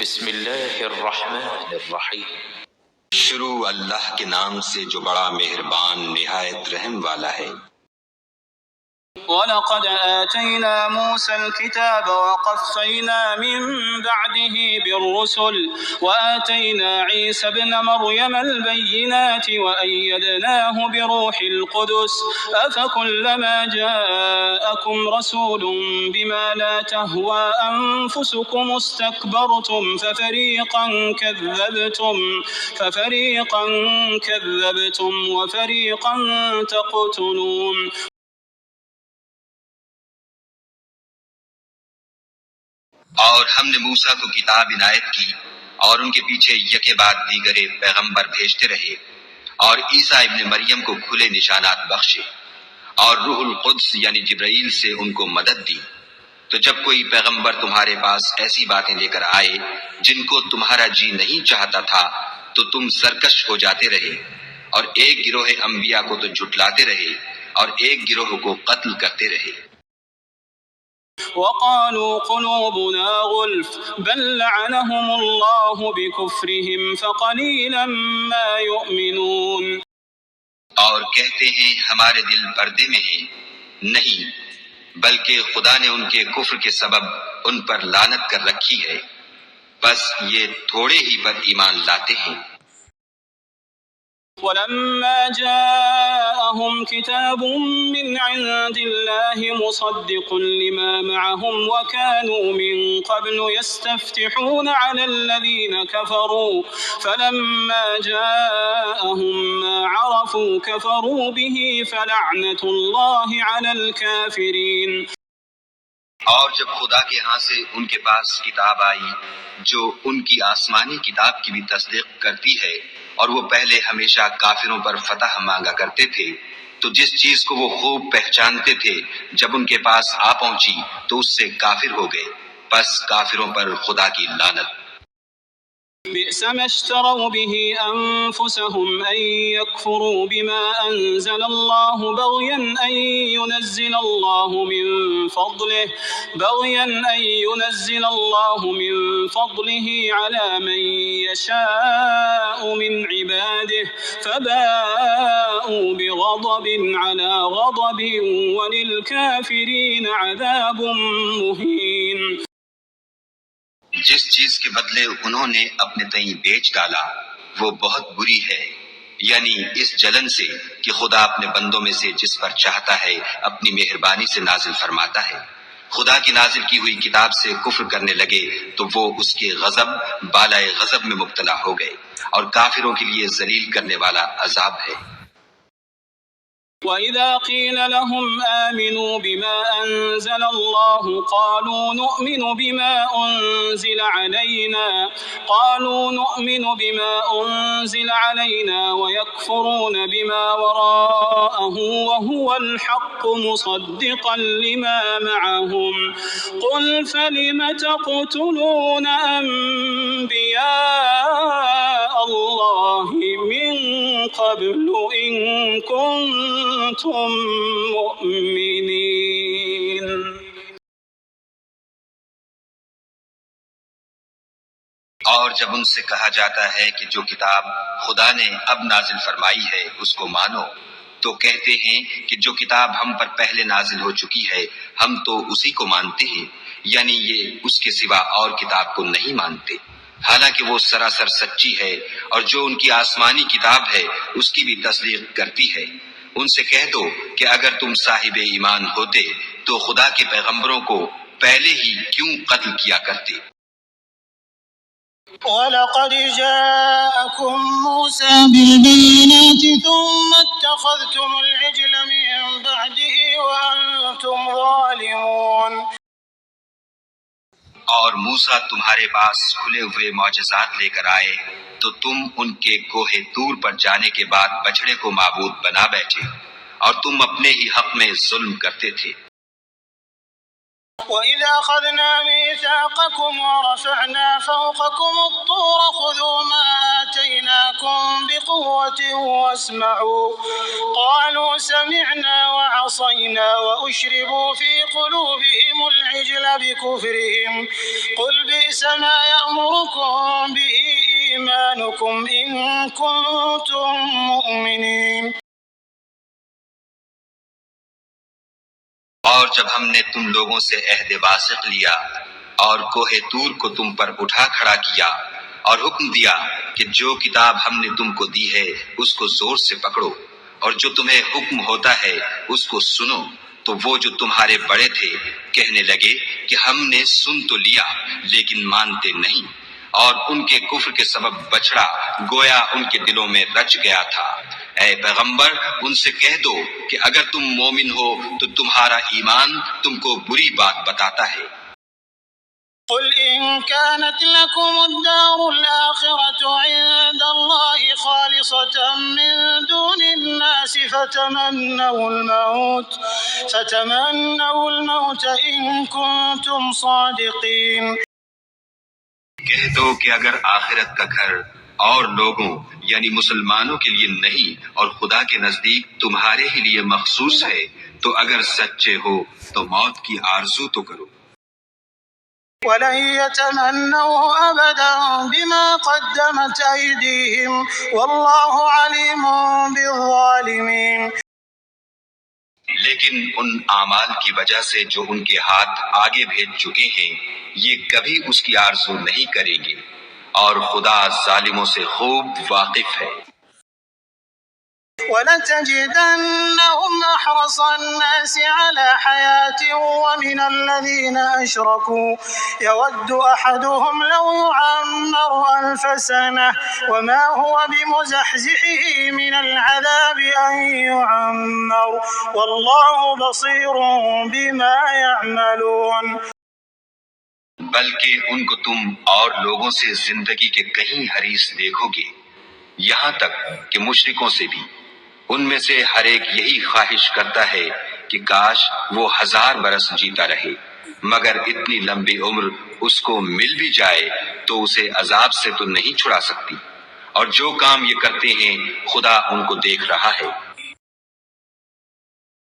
بسم اللہ الرحمن الرحیم۔ شروع اللہ کے نام سے جو بڑا مہربان نہایت رحم والا ہے۔ وَلَقَدْ آتَيْنَا مُوسَى الْكِتَابَ وَقَفَّيْنَا مِن بَعْدِهِ بِالرُّسُلِ وَآتَيْنَا عِيسَى ابْنَ مَرْيَمَ الْبَيِّنَاتِ وَأَيَّدْنَاهُ بِرُوحِ الْقُدُسِ أَفَكُلَّمَا جَاءَكُمْ رَسُولٌ بِمَا لَا تَهْوَىٰ أَنفُسُكُمُ اسْتَكْبَرْتُمْ فَفَرِيقًا كَذَّبْتُمْ وَفَرِيقًا تَقْتُلُونَ۔ اور ہم نے موسیٰ کو کتاب عنایت کی اور ان کے پیچھے یکے بعد دیگرے پیغمبر بھیجتے رہے اور عیسیٰ ابن مریم کو کھلے نشانات بخشے اور روح القدس یعنی جبرائیل سے ان کو مدد دی۔ تو جب کوئی پیغمبر تمہارے پاس ایسی باتیں لے کر آئے جن کو تمہارا جی نہیں چاہتا تھا تو تم سرکش ہو جاتے رہے، اور ایک گروہ انبیاء کو تو جھٹلاتے رہے اور ایک گروہ کو قتل کرتے رہے۔ وَقَالُوا قُلُوبُنَا غُلْفٌ بَل لَّعَنَهُمُ اللَّهُ بِكُفْرِهِمْ فَقَلِيلًا مَّا يُؤْمِنُونَ۔ اور کہتے ہیں ہمارے دل پردے میں ہیں، نہیں بلکہ خدا نے ان کے کفر کے سبب ان پر لعنت کر رکھی ہے، بس یہ تھوڑے ہی پر ایمان لاتے ہیں۔ وَلَمَّا جَاءَهُمْ كِتَابٌ مِّنْ عِندِ اللَّهِ مُصَدِّقٌ لِّمَا مَعَهُمْ وَكَانُوا مِن قَبْلُ يَسْتَفْتِحُونَ عَلَى الَّذِينَ كَفَرُوا فَلَمَّا جَاءَهُم مَّا عَرَفُوا كَفَرُوا بِهِ فَلَعْنَةُ اللَّهِ عَلَى الْكَافِرِينَ۔ اور جب خدا کے ہاں سے ان کے پاس کتاب آئی جو ان کی آسمانی کتاب کی بھی تصدیق کرتی ہے، اور وہ پہلے ہمیشہ کافروں پر فتح مانگا کرتے تھے، تو جس چیز کو وہ خوب پہچانتے تھے جب ان کے پاس آ پہنچی تو اس سے کافر ہو گئے، بس کافروں پر خدا کی لعنت۔ بئس ما اشتروا به أنفسهم أن يكفروا بما أنزل الله بغيا أن ينزل الله من فضله على من يشاء من عباده فباءوا بغضب على غضب وللكافرين عذاب مهين۔ جس چیز کے بدلے انہوں نے اپنے تئیں بیچ ڈالا وہ بہت بری ہے، یعنی اس جلن سے کہ خدا اپنے بندوں میں سے جس پر چاہتا ہے اپنی مہربانی سے نازل فرماتا ہے۔ خدا کی نازل کی ہوئی کتاب سے کفر کرنے لگے تو وہ اس کے غضب بالائے غضب میں مبتلا ہو گئے، اور کافروں کے لیے ذلیل کرنے والا عذاب ہے۔ وَإِذَا قِيلَ لَهُمْ آمِنُوا بِمَا أَنزَلَ اللَّهُ قَالُوا نُؤْمِنُ بِمَا أُنزِلَ عَلَيْنَا وَيَكْفُرُونَ بِمَا وَرَاءَهُ وَهُوَ الْحَقُّ مُصَدِّقًا لِّمَا مَعَهُمْ قُلْ فَلِمَ تَقْتُلُونَ أَنبِيَاءَ اللَّهِ مِن قَبْلُ إِن كُنتُم مُّؤْمِنِينَ۔ اور جب ان سے کہا جاتا ہے کہ جو کتاب خدا نے اب نازل فرمائی ہے اس کو مانو، تو کہتے ہیں کہ جو کتاب ہم پر پہلے نازل ہو چکی ہے ہم تو اسی کو مانتے ہیں، یعنی یہ اس کے سوا اور کتاب کو نہیں مانتے، حالانکہ وہ سراسر سچی ہے، اور جو ان کی آسمانی کتاب ہے اس کی بھی تصدیق کرتی ہے۔ ان سے کہہ دو کہ اگر تم صاحب ایمان ہوتے تو خدا کے پیغمبروں کو پہلے ہی کیوں قتل کیا کرتے۔ وَلَقَدْ جَاءَكُم مُّوسَىٰ بِالْبَيِّنَاتِ ثُمَّ اتَّخَذْتُمُ الْعِجْلَ مِن بَعْدِهِ وَأَنتُمْ ظَالِمُونَ۔ اور موسیٰ تمہارے پاس کھلے ہوئے معجزات لے کر آئے تو تم ان کے کوہ طور پر جانے کے بعد بچڑے کو معبود بنا بیٹھے، اور تم اپنے ہی حق میں ظلم کرتے تھے۔ وَإِذَا أَخَذْنَا مِيثَاقَكُمْ وَرَفَعْنَا فَوْقَكُمُ الطُّورَ خُذُوا مَا آتَيْنَاكُمْ بِقُوَّةٍ وَاسْمَعُوا قَالُوا سَمِعْنَا وَعَصَيْنَا وَأُشْرِبُوا فِي قُلُوبِهِمُ الْعِجْلَ بِكُفْرِهِمْ قُلْ بِئْسَ مَا يَأْمُرُكُمْ بِهِ إِيمَانُكُمْ إِن كُنتُم مُّؤْمِنِينَ۔ اور جب ہم نے تم لوگوں سے عہد واثق لیا اور کوہ طور کو تم پر اٹھا کھڑا کیا اور حکم دیا کہ جو کتاب ہم نے تم کو دی ہے اس کو زور سے پکڑو اور جو تمہیں حکم ہوتا ہے اس کو سنو، تو وہ جو تمہارے بڑے تھے کہنے لگے کہ ہم نے سن تو لیا لیکن مانتے نہیں، اور ان کے کفر کے سبب بچڑا گویا ان کے دلوں میں رچ گیا تھا۔ اے پیغمبر ان سے کہہ دو کہ اگر تم مومن ہو تو تمہارا ایمان تم کو بری بات بتاتا ہے۔ قل إن كانت لكم الدار الآخرة عند الله خالصة من دون الناس فتمنوا الموت إن كنتم صادقين۔ کہہ دو کہ اگر آخرت کا گھر اور لوگوں یعنی مسلمانوں کے لیے نہیں اور خدا کے نزدیک تمہارے ہی لیے مخصوص ہے تو اگر سچے ہو تو موت کی آرزو تو کرو۔ وَلَن يَتَمَنَّوْهُ أَبَدًا بِمَا قَدَّمَتْ أَيْدِيهِمْ وَاللَّهُ عَلِيمٌ بِالظَّالِمِينَ۔ لیکن ان اعمال کی وجہ سے جو ان کے ہاتھ آگے بھیج چکے ہیں یہ کبھی اس کی آرزو نہیں کریں گے، اور خدا ظالموں سے خوب واقف ہے۔ وَلَتَجِدَنَّهُمْ أَحْرَصَ النَّاسِ عَلَى حَيَاةٍ وَمِنَ الَّذِينَ أَشْرَكُوا يَوَدُّ أَحَدُهُمْ لَوْ يُعَمَّرُ أَلْفَ سَنَةٍ وَمَا هُوَ بِمُزَحْزِحِهِ مِنَ الْعَذَابِ أَن يُعَمَّرَ وَاللَّهُ بَصِيرٌ بِمَا يَعْمَلُونَ۔ بلکہ ان کو تم اور لوگوں سے زندگی کے کہیں حریص دیکھو گے، یہاں تک کہ مشرکوں سے بھی۔ ان میں سے ہر ایک یہی خواہش کرتا ہے کہ کاش وہ 1000 برس جیتا رہے، مگر اتنی لمبی عمر اس کو مل بھی جائے تو اسے عذاب سے تو نہیں چھڑا سکتی، اور جو کام یہ کرتے ہیں خدا ان کو دیکھ رہا ہے۔